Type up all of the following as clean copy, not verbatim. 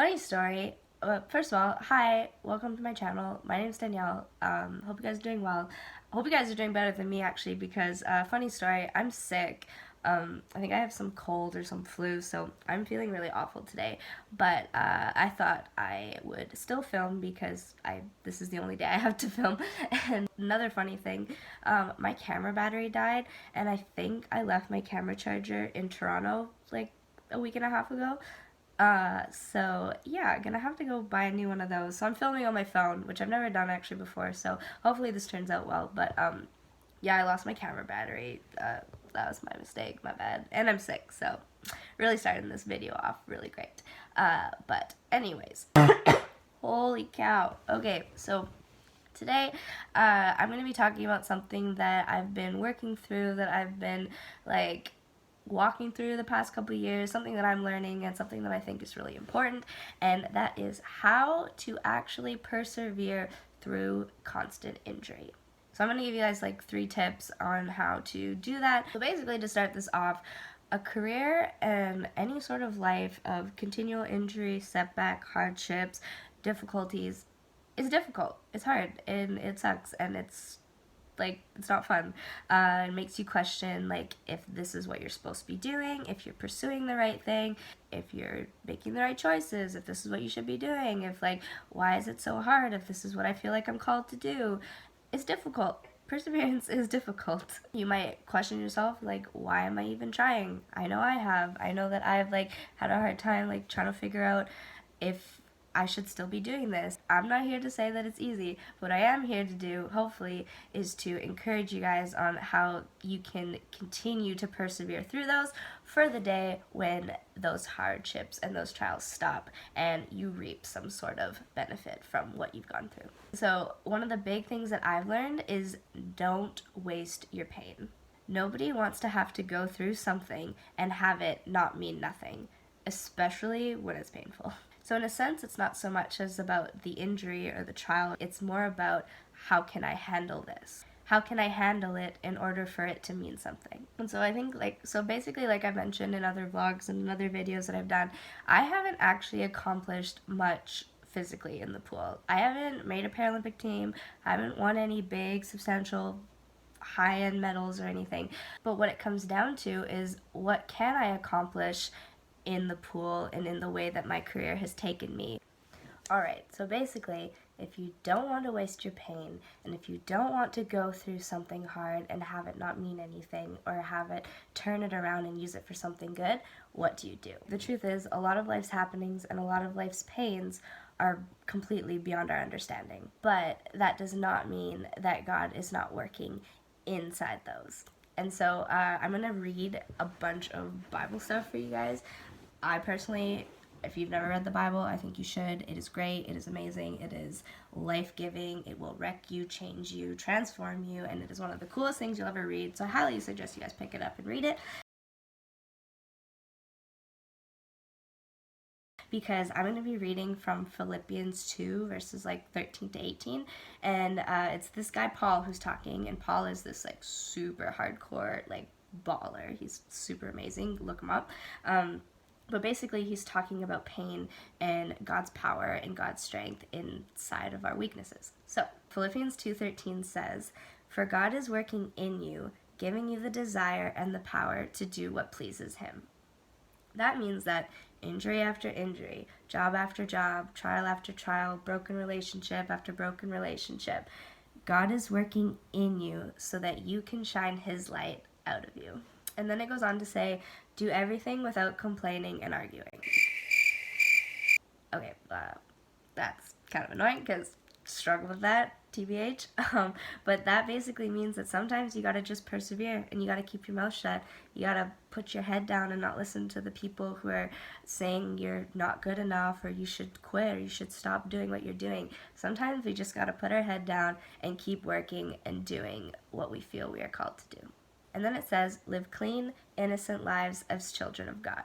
Funny story. First of all, hi, welcome to my channel. My name's Danielle. Hope you guys are doing well. Hope you guys are doing better than me actually because, funny story, I'm sick. I think I have some cold or some flu, so I'm feeling really awful today. But I thought I would still film because this is the only day I have to film. And another funny thing, my camera battery died, and I think I left my camera charger in Toronto like a week and a half ago. So yeah, gonna have to go buy a new one of those. So I'm filming on my phone, which I've never done actually before, so hopefully this turns out well. But yeah, I lost my camera battery. That was my mistake, my bad. And I'm sick, so really starting this video off really great. But anyways, holy cow. Okay, so today I'm going to be talking about something that I've been working through, that I've been like walking through the past couple years, something that I'm learning and something that I think is really important, and that is how to actually persevere through constant injury. So I'm going to give you guys like 3 tips on how to do that. So basically, to start this off, a career and any sort of life of continual injury, setback, hardships, difficulties is difficult. It's hard and it sucks and it's not fun. It makes you question like if this is what you're supposed to be doing, if you're pursuing the right thing, if you're making the right choices, if this is what you should be doing, if like why is it so hard, if this is what I feel like I'm called to do. It's difficult. Perseverance is difficult. You might question yourself like, why am I even trying? I know I have. I know that I've like had a hard time like trying to figure out if I should still be doing this. I'm not here to say that it's easy. What I am here to do, hopefully, is to encourage you guys on how you can continue to persevere through those for the day when those hardships and those trials stop and you reap some sort of benefit from what you've gone through. So one of the big things that I've learned is don't waste your pain. Nobody wants to have to go through something and have it not mean nothing, especially when it's painful. So in a sense, it's not so much as about the injury or the trial, it's more about how can I handle this? How can I handle it in order for it to mean something? And so I think basically like I mentioned in other vlogs and in other videos that I've done, I haven't actually accomplished much physically in the pool. I haven't made a Paralympic team, I haven't won any big, substantial high-end medals or anything. But what it comes down to is what can I accomplish in the pool and in the way that my career has taken me. Alright, so basically, if you don't want to waste your pain, and if you don't want to go through something hard and have it not mean anything, or have it turn it around and use it for something good, what do you do? The truth is, a lot of life's happenings and a lot of life's pains are completely beyond our understanding. But that does not mean that God is not working inside those. And so I'm going to read a bunch of Bible stuff for you guys. I personally, if you've never read the Bible, I think you should. It is great. It is amazing. It is life-giving. It will wreck you, change you, transform you, and it is one of the coolest things you'll ever read. So I highly suggest you guys pick it up and read it, because I'm going to be reading from Philippians 2 verses like 13 to 18, and it's this guy Paul who's talking, and Paul is this like super hardcore like baller. He's super amazing. Look him up. But basically he's talking about pain and God's power and God's strength inside of our weaknesses. So Philippians 2:13 says, "For God is working in you, giving you the desire and the power to do what pleases Him." That means that injury after injury, job after job, trial after trial, broken relationship after broken relationship, God is working in you so that you can shine His light out of you. And then it goes on to say, do everything without complaining and arguing. Okay, that's kind of annoying because struggle with that, TBH. But that basically means that sometimes you gotta just persevere and you gotta keep your mouth shut. You gotta put your head down and not listen to the people who are saying you're not good enough or you should quit or you should stop doing what you're doing. Sometimes we just gotta put our head down and keep working and doing what we feel we are called to do. And then it says, live clean, innocent lives as children of God.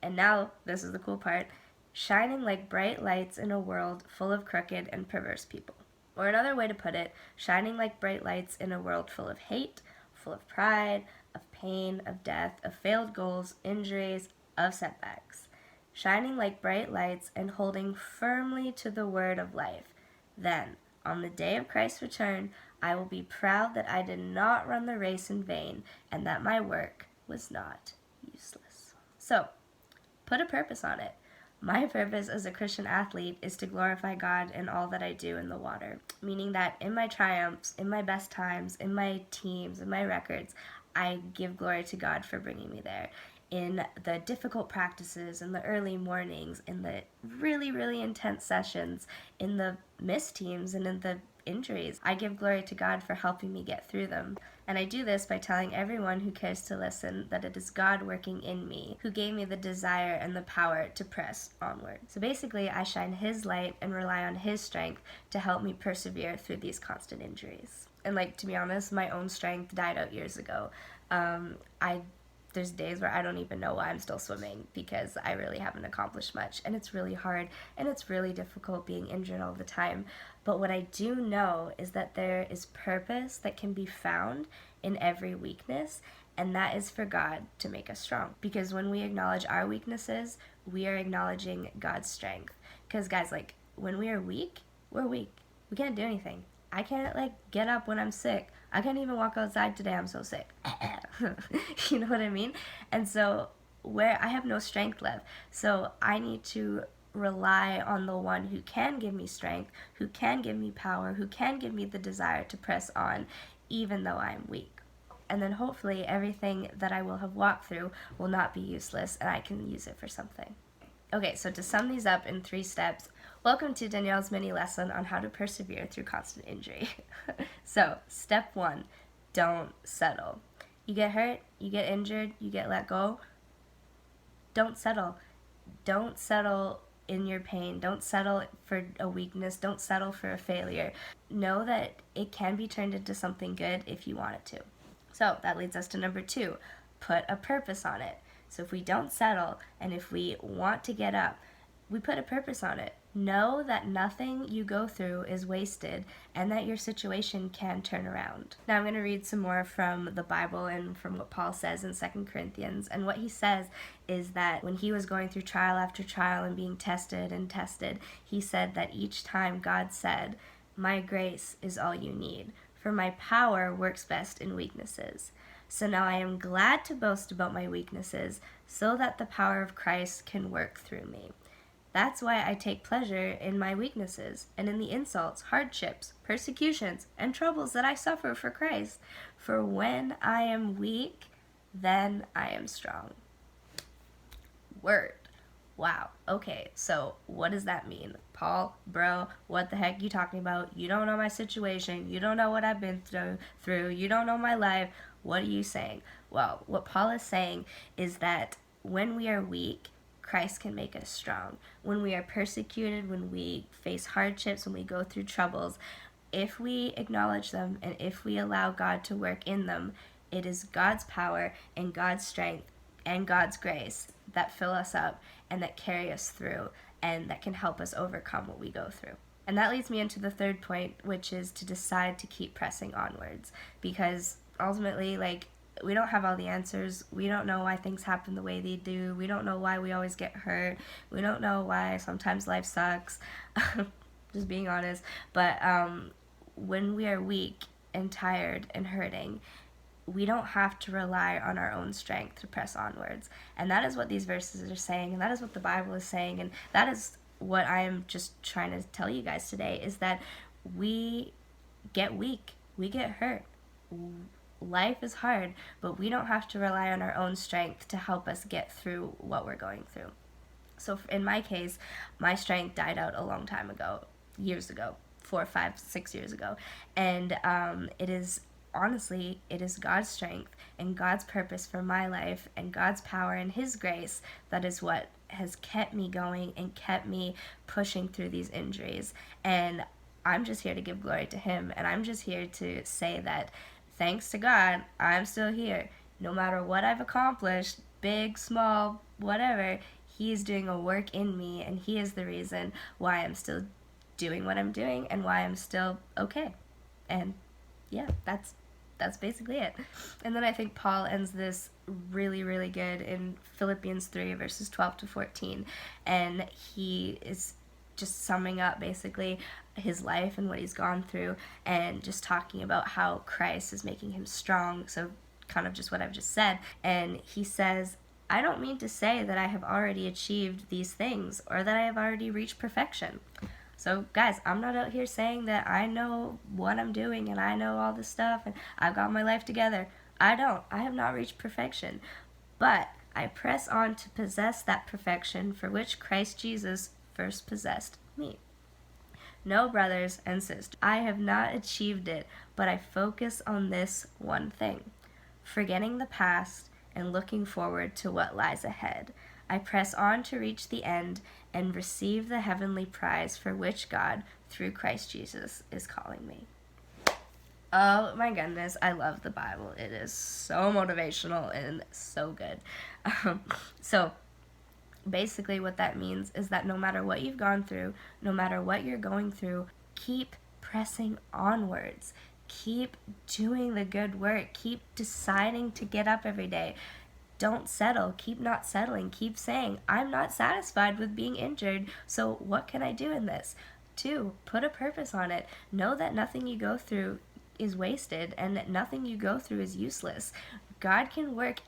And now, this is the cool part, shining like bright lights in a world full of crooked and perverse people. Or another way to put it, shining like bright lights in a world full of hate, full of pride, of pain, of death, of failed goals, injuries, of setbacks. shining like bright lights and holding firmly to the word of life. Then, on the day of Christ's return, I will be proud that I did not run the race in vain and that my work was not useless. So, put a purpose on it. My purpose as a Christian athlete is to glorify God in all that I do in the water, meaning that in my triumphs, in my best times, in my teams, in my records, I give glory to God for bringing me there. In the difficult practices, in the early mornings, in the really, really intense sessions, in the missed teams, and in the injuries, I give glory to God for helping me get through them. And I do this by telling everyone who cares to listen that it is God working in me who gave me the desire and the power to press onward. So basically, I shine His light and rely on His strength to help me persevere through these constant injuries. And to be honest, my own strength died out years ago. There's days where I don't even know why I'm still swimming because I really haven't accomplished much, and it's really hard and it's really difficult being injured all the time. But what I do know is that there is purpose that can be found in every weakness, and that is for God to make us strong. Because when we acknowledge our weaknesses, we are acknowledging God's strength. Because guys, when we are weak, we're weak. We can't do anything. I can't get up when I'm sick. I can't even walk outside today, I'm so sick. You know what I mean? And so where I have no strength left, so I need to rely on the one who can give me strength, who can give me power, who can give me the desire to press on even though I am weak. And then hopefully everything that I will have walked through will not be useless and I can use it for something. Okay, so to sum these up in 3 steps, welcome to Danielle's mini lesson on how to persevere through constant injury. So, step 1, don't settle. You get hurt, you get injured, you get let go. Don't settle. Don't settle in your pain. Don't settle for a weakness. Don't settle for a failure. Know that it can be turned into something good if you want it to. So, that leads us to number 2, put a purpose on it. So if we don't settle and if we want to get up, we put a purpose on it. Know that nothing you go through is wasted and that your situation can turn around. Now I'm going to read some more from the Bible and from what Paul says in 2 Corinthians. And what he says is that when he was going through trial after trial and being tested and tested, he said that each time God said, "My grace is all you need, for my power works best in weaknesses. So now I am glad to boast about my weaknesses, so that the power of Christ can work through me. That's why I take pleasure in my weaknesses, and in the insults, hardships, persecutions, and troubles that I suffer for Christ. For when I am weak, then I am strong." Word. Wow. Okay, so what does that mean? Paul, bro, what the heck you talking about? You don't know my situation. You don't know what I've been through. You don't know my life. What are you saying? Well, what Paul is saying is that when we are weak, Christ can make us strong. When we are persecuted, when we face hardships, when we go through troubles, if we acknowledge them and if we allow God to work in them, it is God's power and God's strength and God's grace that fill us up and that carry us through and that can help us overcome what we go through. And that leads me into the 3rd point, which is to decide to keep pressing onwards. Because ultimately, we don't have all the answers. We don't know why things happen the way they do. We don't know why we always get hurt. We don't know why sometimes life sucks. Just being honest. But when we are weak and tired and hurting, we don't have to rely on our own strength to press onwards. And that is what these verses are saying, and that is what the Bible is saying, and that is what I am just trying to tell you guys today, is that we get weak, we get hurt. Life is hard, but we don't have to rely on our own strength to help us get through what we're going through. So in my case, my strength died out a long time ago, years ago, 4, 5, 6 years ago. And it is God's strength and God's purpose for my life and God's power and His grace that is what has kept me going and kept me pushing through these injuries. And I'm just here to give glory to Him, and I'm just here to say that thanks to God, I'm still here. No matter what I've accomplished, big, small, whatever, He is doing a work in me, and He is the reason why I'm still doing what I'm doing and why I'm still okay. And yeah, that's that's basically it. And then I think Paul ends this really, really good in Philippians 3, verses 12 to 14. And he is just summing up basically his life and what he's gone through, and just talking about how Christ is making him strong. So kind of just what I've just said. And he says, I don't mean to say that I have already achieved these things or that I have already reached perfection. So guys, I'm not out here saying that I know what I'm doing and I know all this stuff and I've got my life together. I don't. I have not reached perfection. But I press on to possess that perfection for which Christ Jesus first possessed me. No, brothers and sisters, I have not achieved it, but I focus on this one thing, forgetting the past and looking forward to what lies ahead. I press on to reach the end and receive the heavenly prize for which God, through Christ Jesus, is calling me. Oh my goodness, I love the Bible. It is so motivational and so good. So basically what that means is that no matter what you've gone through, no matter what you're going through, keep pressing onwards. Keep doing the good work. Keep deciding to get up every day. Don't settle. Keep not settling. Keep saying, I'm not satisfied with being injured, so what can I do in this? 2, put a purpose on it. Know that nothing you go through is wasted and that nothing you go through is useless. God can work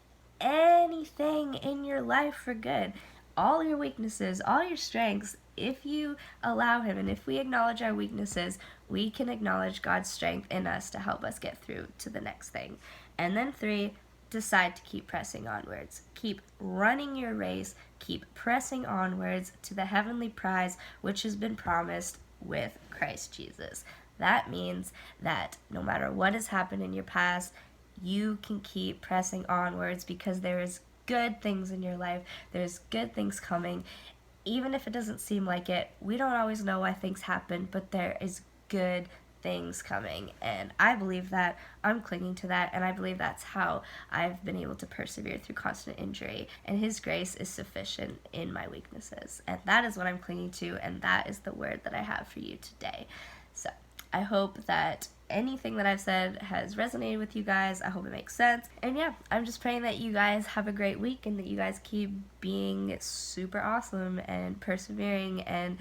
anything in your life for good. All your weaknesses, all your strengths, if you allow him and if we acknowledge our weaknesses, we can acknowledge God's strength in us to help us get through to the next thing. And then 3, decide to keep pressing onwards. Keep running your race. Keep pressing onwards to the heavenly prize which has been promised with Christ Jesus. That means that no matter what has happened in your past, you can keep pressing onwards because there is good things in your life. There's good things coming. Even if it doesn't seem like it, we don't always know why things happen, but there is good things coming. And I believe that. I'm clinging to that, and I believe that's how I've been able to persevere through constant injury. And his grace is sufficient in my weaknesses. And that is what I'm clinging to, and that is the word that I have for you today. So I hope that anything that I've said has resonated with you guys. I hope it makes sense. And yeah, I'm just praying that you guys have a great week and that you guys keep being super awesome and persevering and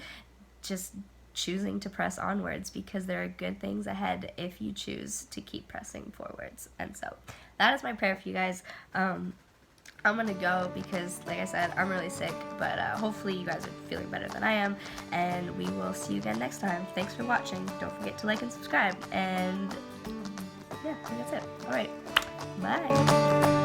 just choosing to press onwards, because there are good things ahead if you choose to keep pressing forwards. And so that is my prayer for you guys. I'm gonna go because, like I said, I'm really sick, but hopefully you guys are feeling better than I am, and we will see you again next time. Thanks for watching. Don't forget to like and subscribe, and yeah, I think that's it. Alright, bye!